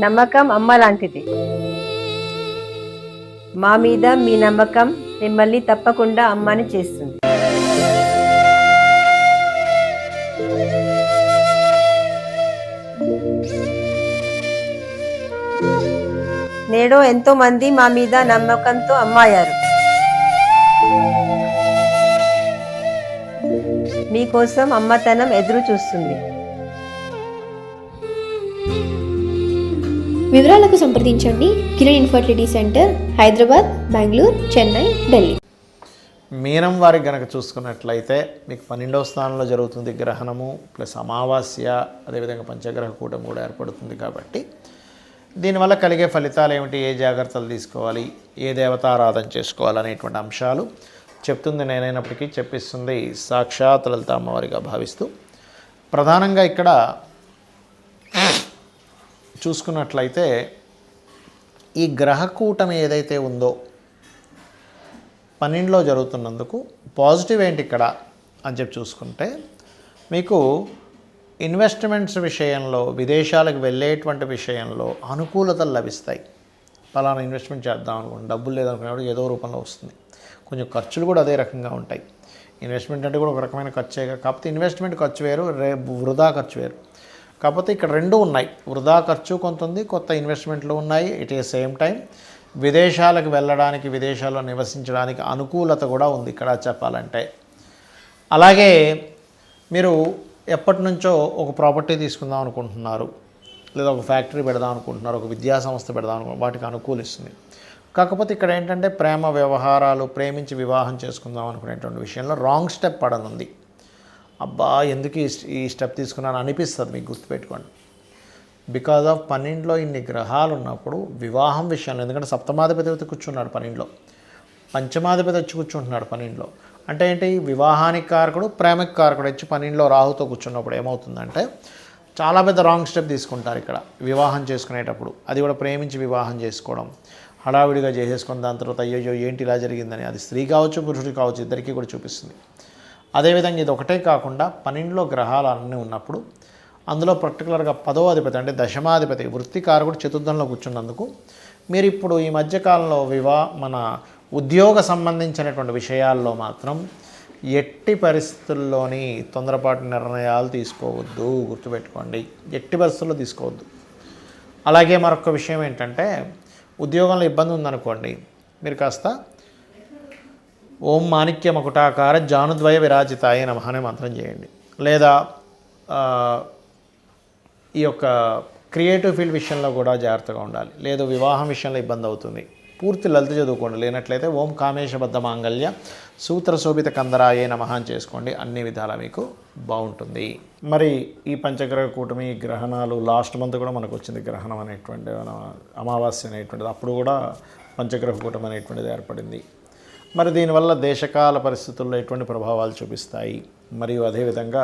నమ్మకం అమ్మ లాంటిది. మా మీద మీ నమ్మకం మిమ్మల్ని తప్పకుండా అమ్మని చేస్తుంది. నేడు ఎంతో మంది మా మీద నమ్మకంతో అమ్మాయారు. మీకోసం అమ్మతనం ఎదురు చూస్తుంది. వివరాలకు సంప్రదించండి. Kiran infertility centre, Hyderabad, Bengaluru, Chennai, Delhi. మీనం వారికి గనక చూసుకున్నట్లయితే మీకు 12వ స్థానంలో జరుగుతుంది గ్రహణము ప్లస్ అమావాస్య, అదేవిధంగా పంచగ్రహ కూటమి కూడా ఏర్పడుతుంది. కాబట్టి దీనివల్ల కలిగే ఫలితాలు ఏమిటి, ఏ జాగ్రత్తలు తీసుకోవాలి, ఏ దేవతారాధన చేసుకోవాలి అనేటువంటి అంశాలు చెప్తుంది నేనైనప్పటికీ చెప్పిస్తుంది సాక్షాత్ లలిత అమ్మవారిగా భావిస్తూ, ప్రధానంగా ఇక్కడ చూసుకున్నట్లయితే ఈ గ్రహకూటమి ఏదైతే ఉందో 12లో జరుగుతున్నందుకు పాజిటివ్ ఏంటి ఇక్కడ అని చెప్పి చూసుకుంటే, మీకు ఇన్వెస్ట్మెంట్స్ విషయంలో, విదేశాలకు వెళ్ళేటువంటి విషయంలో అనుకూలతలు లభిస్తాయి. పలానా ఇన్వెస్ట్మెంట్ చేద్దాం అనుకోండి, డబ్బులు లేదనుకున్నప్పుడు ఏదో రూపంలో వస్తుంది. కొంచెం ఖర్చులు కూడా అదే రకంగా ఉంటాయి. ఇన్వెస్ట్మెంట్ అంటే కూడా ఒక రకమైన ఖర్చేగా, కాకపోతే ఇన్వెస్ట్మెంట్ ఖర్చు వేరు, వృధా ఖర్చు వేరు. కాకపోతే ఇక్కడ రెండు ఉన్నాయి, వృధా ఖర్చు కొంత ఉంది, కొత్త ఇన్వెస్ట్మెంట్లు ఉన్నాయి. ఇట్ ఏ సేమ్ టైం విదేశాలకు వెళ్ళడానికి, విదేశాల్లో నివసించడానికి అనుకూలత కూడా ఉంది ఇక్కడ చెప్పాలంటే. అలాగే మీరు ఎప్పటి నుంచో ఒక ప్రాపర్టీ తీసుకుందాం అనుకుంటున్నారు, లేదా ఒక ఫ్యాక్టరీ పెడదాం అనుకుంటున్నారు, ఒక విద్యా సంస్థ పెడదాం అనుకుంటున్నారు, వాటికి అనుకూలిస్తుంది. కాకపోతే ఇక్కడ ఏంటంటే ప్రేమ వ్యవహారాలు, ప్రేమించి వివాహం చేసుకుందాం అనుకునేటువంటి విషయంలో రాంగ్ స్టెప్ పడనుంది. అబ్బా ఎందుకు ఈ స్టెప్ తీసుకున్నాను అనిపిస్తుంది మీకు, గుర్తుపెట్టుకోండి. బికాజ్ ఆఫ్ 12లో ఇన్ని గ్రహాలు ఉన్నప్పుడు వివాహం విషయంలో, ఎందుకంటే సప్తమాధిపతి వచ్చి కూర్చున్నాడు 12లో, పంచమాధిపతి వచ్చి కూర్చుంటున్నాడు 12లో. అంటే ఏంటి, వివాహానికి కారకుడు, ప్రేమకి కారకుడు వచ్చి 12లో రాహుతో కూర్చున్నప్పుడు ఏమవుతుందంటే చాలా పెద్ద రాంగ్ స్టెప్ తీసుకుంటారు ఇక్కడ వివాహం చేసుకునేటప్పుడు. అది కూడా ప్రేమించి వివాహం చేసుకోవడం, హడావిడిగా చేసేసుకొని దాని తర్వాత అయ్యో ఏంటి ఇలా జరిగిందని, అది స్త్రీ కావచ్చు పురుషుడు కావచ్చు, ఇద్దరికీ కూడా చూపిస్తుంది. అదేవిధంగా ఇది ఒకటే కాకుండా 12లో గ్రహాలు అన్నీ ఉన్నప్పుడు అందులో పర్టికులర్గా 10వ అధిపతి అంటే దశమాధిపతి వృత్తికారకుడు చతుర్థంలో కూర్చున్నందుకు మీరు ఇప్పుడు ఈ మధ్యకాలంలో మన ఉద్యోగ సంబంధించినటువంటి విషయాల్లో మాత్రం ఎట్టి పరిస్థితుల్లోని తొందరపాటు నిర్ణయాలు తీసుకోవద్దు, గుర్తుపెట్టుకోండి, ఎట్టి పరిస్థితుల్లో తీసుకోవద్దు. అలాగే మరొక విషయం ఏంటంటే, ఉద్యోగంలో ఇబ్బంది ఉందనుకోండి, మీరు కాస్త ఓం మాణిక్య మకుటాకార జానుద్వయ విరాజితాయ నమః అనే మంత్రం చేయండి. లేదా ఈ యొక్క క్రియేటివ్ ఫీల్డ్ విషయంలో కూడా జాగ్రత్తగా ఉండాలి. లేదు వివాహం విషయంలో ఇబ్బంది అవుతుంది, పూర్తి లలిత చదువుకోండి. లేనట్లయితే ఓం కామేశబద్ధ మాంగళ్య సూత్ర శోభిత కందరాయే నమః అని చేసుకోండి. అన్ని విధాలా మీకు బాగుంటుంది. మరి ఈ పంచగ్రహ కూటమి గ్రహణాలు లాస్ట్ మంత్ కూడా మనకు వచ్చింది, గ్రహణం అనేటువంటి అమావాస్య అనేటువంటిది, అప్పుడు కూడా పంచగ్రహ కూటమి అనేటువంటిది ఏర్పడింది. మరి దీనివల్ల దేశకాల పరిస్థితుల్లో ఎటువంటి ప్రభావాలు చూపిస్తాయి, మరియు అదేవిధంగా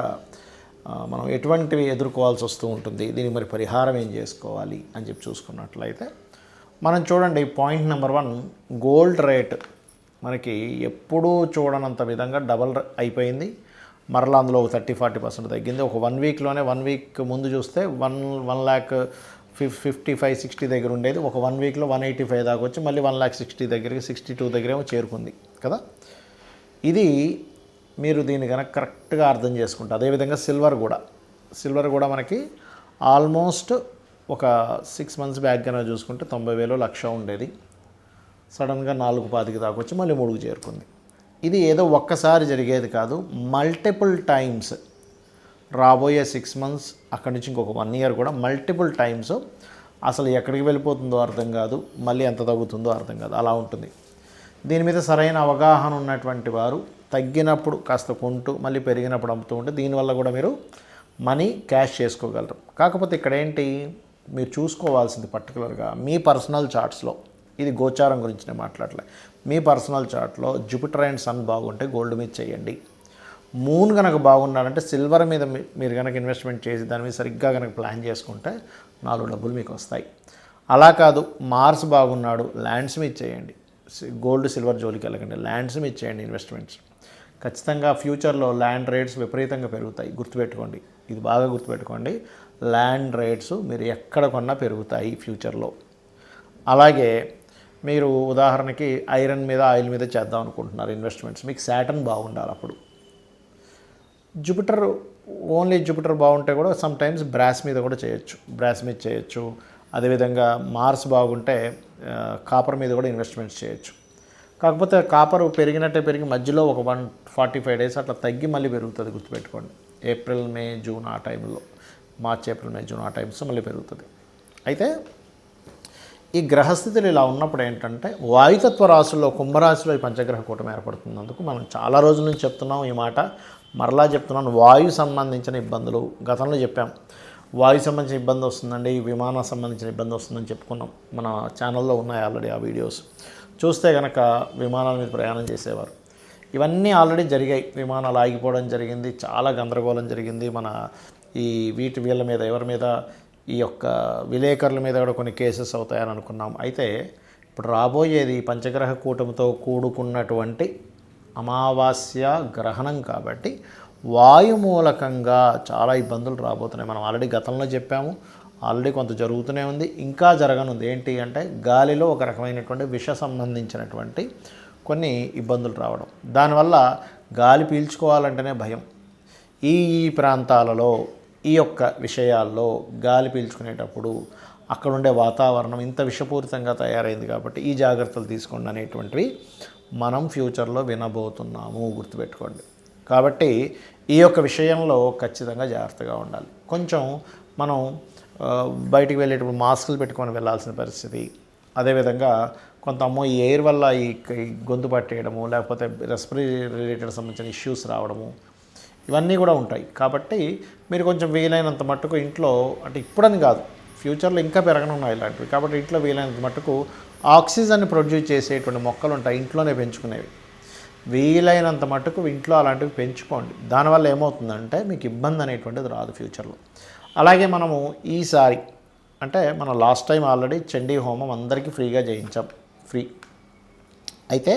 మనం ఎటువంటివి ఎదుర్కోవాల్సి వస్తూ ఉంటుంది, దీనికి మరి పరిహారం ఏం చేసుకోవాలి అని చెప్పి చూసుకున్నట్లయితే మనం చూడండి, పాయింట్ నెంబర్ 1, గోల్డ్ రేట్ మనకి ఎప్పుడూ చూడనంత విధంగా డబల్ అయిపోయింది. మరలా అందులో 30-40% తగ్గింది. ఒక 1 వీక్లోనే, 1 వీక్ ముందు చూస్తే 1,55,60 దగ్గర ఉండేది, ఒక 1 వీక్లో 185 దాకా వచ్చి మళ్ళీ 1,60,000 దగ్గరికి, 62 దగ్గరేమో చేరుకుంది కదా. ఇది మీరు దీన్ని కనుక కరెక్ట్గా అర్థం చేసుకుంటే, అదేవిధంగా సిల్వర్ కూడా మనకి ఆల్మోస్ట్ ఒక 6 మంత్స్ బ్యాక్ కనుక చూసుకుంటే 90,000 లక్ష ఉండేది, సడన్గా 4,25 దాకా వచ్చి మళ్ళీ 3కు చేరుకుంది. ఇది ఏదో ఒక్కసారి జరిగేది కాదు, మల్టిపుల్ టైమ్స్ రాబోయే 6 మంత్స్, అక్కడి నుంచి ఇంకొక 1 ఇయర్ కూడా మల్టిపుల్ టైమ్స్ అసలు ఎక్కడికి వెళ్ళిపోతుందో అర్థం కాదు, మళ్ళీ ఎంత తగ్గుతుందో అర్థం కాదు, అలా ఉంటుంది. దీని మీద సరైన అవగాహన ఉన్నటువంటి వారు తగ్గినప్పుడు కాస్త కొంటూ మళ్ళీ పెరిగినప్పుడు అమ్ముతూ ఉంటే దీనివల్ల కూడా మీరు మనీ క్యాష్ చేసుకోగలరు. కాకపోతే ఇక్కడ ఏంటి, మీరు చూసుకోవాల్సింది పర్టికులర్గా మీ పర్సనల్ చార్ట్స్లో, ఇది గోచారం గురించి నేను మాట్లాడలే, మీ పర్సనల్ చార్ట్లో జూపిటర్ అండ్ సన్ బాగుంటే గోల్డ్ మీద చేయండి. మూన్ కనుక బాగున్నారంటే సిల్వర్ మీద మీరు కనుక ఇన్వెస్ట్మెంట్ చేసి దాని మీద సరిగ్గా కనుక ప్లాన్ చేసుకుంటే 4 డబ్బులు మీకు వస్తాయి. అలా కాదు, మార్స్ బాగున్నాడు, ల్యాండ్స్ మీద చేయండి, గోల్డ్ సిల్వర్ జోలికి వెళ్ళకండి, ల్యాండ్స్ మీద చేయండి ఇన్వెస్ట్మెంట్స్. ఖచ్చితంగా ఫ్యూచర్లో ల్యాండ్ రేట్స్ విపరీతంగా పెరుగుతాయి, గుర్తుపెట్టుకోండి, ఇది బాగా గుర్తుపెట్టుకోండి. ల్యాండ్ రేట్స్ మీరు ఎక్కడ కొన్నా పెరుగుతాయి ఫ్యూచర్లో. అలాగే మీరు ఉదాహరణకి ఐరన్ మీద ఆయిల్ మీద చేద్దాం అనుకుంటున్నారు ఇన్వెస్ట్మెంట్స్, మీకు సాటర్న్ బాగుండాలి. అప్పుడు జూపిటర్, ఓన్లీ జూపిటర్ బాగుంటే కూడా సమ్ టైమ్స్ బ్రాస్ మీద కూడా చేయొచ్చు, బ్రాస్ మీద చేయొచ్చు. అదేవిధంగా మార్స్ బాగుంటే కాపర్ మీద కూడా ఇన్వెస్ట్మెంట్స్ చేయొచ్చు. కాకపోతే కాపర్ పెరిగినట్టే పెరిగి మధ్యలో ఒక 145 డేస్ అట్లా తగ్గి మళ్ళీ పెరుగుతుంది, గుర్తుపెట్టుకోండి. ఏప్రిల్ మే జూన్ ఆ టైంలో, మార్చ్ ఏప్రిల్ మే జూన్ ఆ టైమ్స్ మళ్ళీ పెరుగుతుంది. అయితే ఈ గ్రహస్థితులు ఇలా ఉన్నప్పుడు ఏంటంటే వాయుతత్వ రాశుల్లో కుంభరాశిలో ఈ పంచగ్రహ కూటమి ఏర్పడుతున్నందుకు మనం చాలా రోజుల నుంచి చెప్తున్నాం ఈ మాట, మరలా చెప్తున్నాను. వాయు సంబంధించిన ఇబ్బందులు గతంలో చెప్పాం. వాయు సంబంధించిన ఇబ్బంది వస్తుందండి, విమానం సంబంధించిన ఇబ్బంది వస్తుందని చెప్పుకున్నాం. మన ఛానల్లో ఉన్నాయి ఆల్రెడీ ఆ వీడియోస్. చూస్తే కనుక విమానాల మీద ప్రయాణం చేసేవారు, ఇవన్నీ ఆల్రెడీ జరిగాయి. విమానాలు ఆగిపోవడం జరిగింది, చాలా గందరగోళం జరిగింది. మన ఈ వీళ్ళ మీద, ఎవరి మీద, ఈ యొక్క విలేకరుల మీద కూడా కొన్ని కేసెస్ అవుతాయని అనుకున్నాం. అయితే ఇప్పుడు రాబోయేది పంచగ్రహ కూటమితో కూడుకున్నటువంటి అమావాస్య గ్రహణం కాబట్టి వాయు మూలకంగా చాలా ఇబ్బందులు రాబోతున్నాయి. మనం ఆల్రెడీ గతంలో చెప్పాము, ఆల్రెడీ కొంత జరుగుతూనే ఉంది, ఇంకా జరగనుంది. ఏంటి అంటే గాలిలో ఒక రకమైనటువంటి విష సంబంధించినటువంటి కొన్ని ఇబ్బందులు రావడం, దానివల్ల గాలి పీల్చుకోవాలంటేనే భయం. ఈ ప్రాంతాలలో ఈ యొక్క విషయాల్లో గాలి పీల్చుకునేటప్పుడు అక్కడ ఉండే వాతావరణం ఇంత విషపూరితంగా తయారైంది కాబట్టి ఈ జాగ్రత్తలు తీసుకోండి అనేటువంటివి మనం ఫ్యూచర్లో వినబోతున్నాము, గుర్తుపెట్టుకోండి. కాబట్టి ఈ యొక్క విషయంలో ఖచ్చితంగా జాగ్రత్తగా ఉండాలి. కొంచెం మనం బయటికి వెళ్ళేటప్పుడు మాస్కులు పెట్టుకొని వెళ్ళాల్సిన పరిస్థితి. అదేవిధంగా కొంత ఈ ఎయిర్ వల్ల ఈ గొంతు పట్టేయడము, లేకపోతే రెస్పిరేటరీ రిలేటెడ్ సంబంధించిన ఇష్యూస్ రావడము, ఇవన్నీ కూడా ఉంటాయి. కాబట్టి మీరు కొంచెం వీలైనంత మట్టుకు ఇంట్లో, అంటే ఇప్పుడని కాదు, ఫ్యూచర్లో ఇంకా పెరగనున్నాయి ఇలాంటివి. కాబట్టి ఇంట్లో వీలైనంత మట్టుకు ఆక్సిజన్ ప్రొడ్యూస్ చేసేటువంటి మొక్కలు ఉంటాయి ఇంట్లోనే పెంచుకునేవి, వీలైనంత మట్టుకు ఇంట్లో అలాంటివి పెంచుకోండి. దానివల్ల ఏమవుతుందంటే మీకు ఇబ్బంది అనేటువంటిది రాదు ఫ్యూచర్లో. అలాగే మనము ఈసారి, అంటే మనం లాస్ట్ టైం ఆల్రెడీ చండీ హోమం అందరికీ ఫ్రీగా చేయించాం, ఫ్రీ. అయితే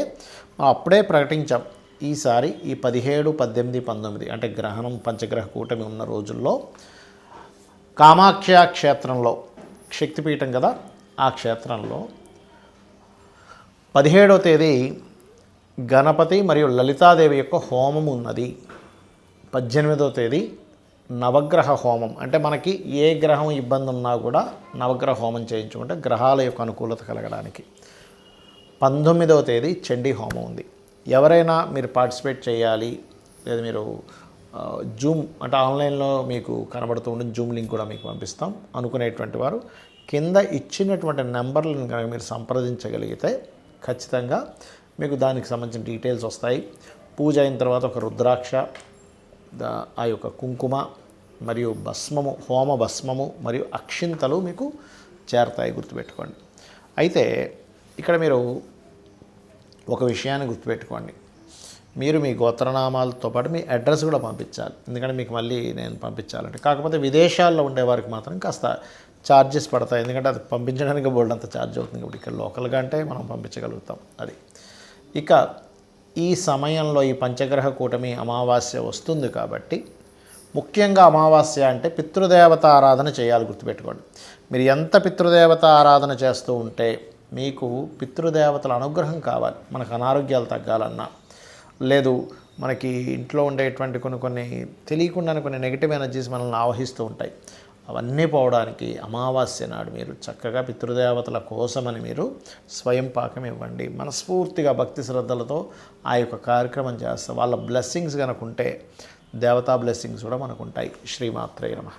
మనం అప్పుడే ప్రకటించాం, ఈసారి ఈ 17, 18, 19 అంటే గ్రహణం పంచగ్రహ కూటమి ఉన్న రోజుల్లో కామాఖ్య క్షేత్రంలో, శక్తిపీఠం కదా ఆ క్షేత్రంలో 17వ తేదీ గణపతి మరియు లలితాదేవి యొక్క హోమం ఉన్నది. 18వ తేదీ నవగ్రహ హోమం, అంటే మనకి ఏ గ్రహం ఇబ్బంది ఉన్నా కూడా నవగ్రహ హోమం చేయించుకుంటే గ్రహాల యొక్క అనుకూలత కలగడానికి. 19వ తేదీ చండీ హోమం ఉంది. ఎవరైనా మీరు పార్టిసిపేట్ చేయాలి, లేదా మీరు జూమ్ అంటే ఆన్లైన్లో మీకు కనబడుతూ ఉండే జూమ్ లింక్ కూడా మీకు పంపిస్తాం అనుకునేటువంటి వారు కింద ఇచ్చినటువంటి నెంబర్లను కనుక మీరు సంప్రదించగలిగితే ఖచ్చితంగా మీకు దానికి సంబంధించిన డీటెయిల్స్ వస్తాయి. పూజ అయిన తర్వాత ఒక రుద్రాక్ష, ఆ యొక్క కుంకుమ మరియు భస్మము, హోమ భస్మము మరియు అక్షింతలు మీకు చేరతాయి, గుర్తుపెట్టుకోండి. అయితే ఇక్కడ మీరు ఒక విషయాన్ని గుర్తుపెట్టుకోండి, మీరు మీ గోత్రనామాలతో పాటు మీ అడ్రస్ కూడా పంపించాలి. ఎందుకంటే మీకు మళ్ళీ నేను పంపించాలంటే, కాకపోతే విదేశాల్లో ఉండేవారికి మాత్రం కాస్త ఛార్జెస్ పడతాయి, ఎందుకంటే అది పంపించడానికి బోల్డ్ అంత ఛార్జ్ అవుతుంది. ఇప్పుడు ఇక్కడ లోకల్గా అంటే మనం పంపించగలుగుతాం అది. ఇక ఈ సమయంలో ఈ పంచగ్రహ కూటమి అమావాస్య వస్తుంది కాబట్టి ముఖ్యంగా అమావాస్య అంటే పితృదేవత ఆరాధన చేయాలి, గుర్తుపెట్టుకోండి. మీరు ఎంత పితృదేవత ఆరాధన చేస్తూ ఉంటే మీకు పితృదేవతల అనుగ్రహం కావాలి. మనకు అనారోగ్యాలు తగ్గాలన్నా, లేదు మనకి ఇంట్లో ఉండేటువంటి కొన్ని తెలియకుండానే కొన్ని నెగిటివ్ ఎనర్జీస్ మనల్ని ఆవహిస్తూ ఉంటాయి, అవన్నీ పోవడానికి అమావాస్య నాడు మీరు చక్కగా పితృదేవతల కోసమని మీరు స్వయం పాకం ఇవ్వండి. మనస్ఫూర్తిగా భక్తి శ్రద్ధలతో ఆ యొక్క కార్యక్రమం చేస్తే వాళ్ళ బ్లెస్సింగ్స్ కనుక ఉంటే దేవతా బ్లెస్సింగ్స్ కూడా మనకు ఉంటాయి. శ్రీమాత్రే నమః.